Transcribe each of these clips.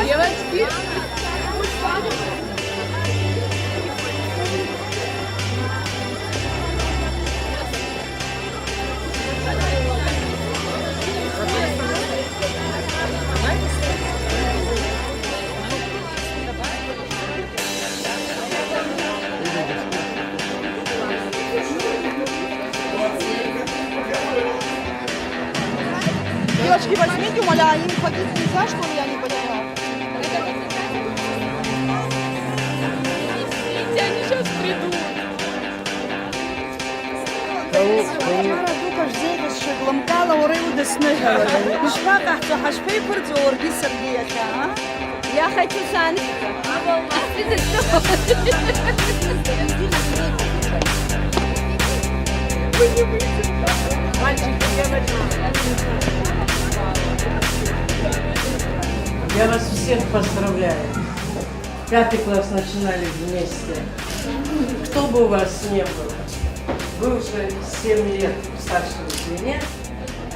Девочки. Девочки, возьмите, умоляю, им ходить нельзя, что ли, я не поняла. Они сейчас придут. Дука ждет, что гломкала урыл деснега. Мишпака, что хашпей пурцорги сергея, Я хочу Санчика. А у вас это что? Я вас всех поздравляю. 5 класс начинали вместе. Кто бы у вас не был, вы уже 7 лет в старшем звене,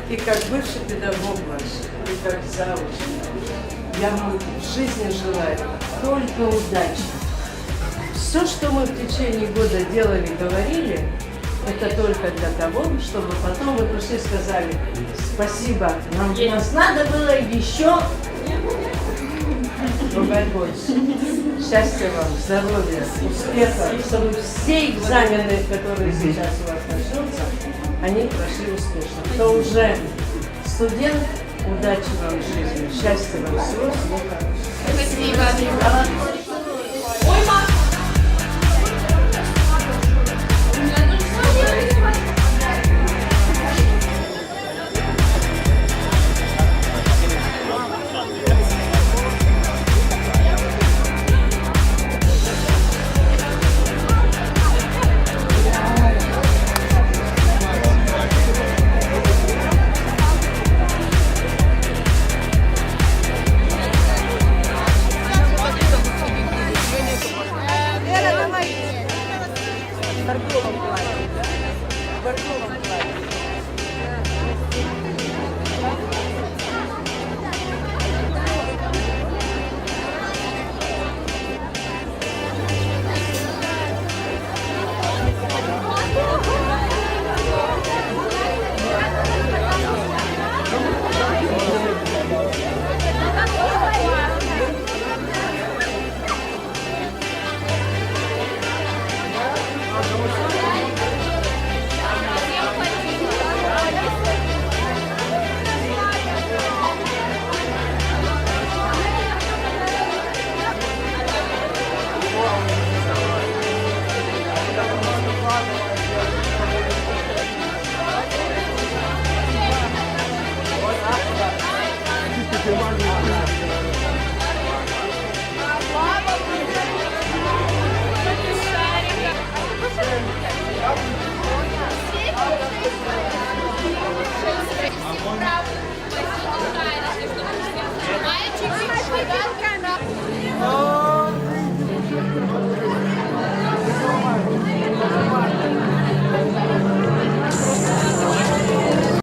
и как бывший педагог ваш, и как завуч, я вам в жизни желаю только удачи. Все, что мы в течение года делали, говорили, это только для того, чтобы потом вы пришли и сказали: спасибо, нас надо было еще ругать больше. Счастья вам, здоровья, успехов, чтобы все экзамены, которые сейчас у вас начнутся, они прошли успешно. Кто уже студент, удачи вам в жизни, счастья вам, всего хорошего. Спасибо. Правда.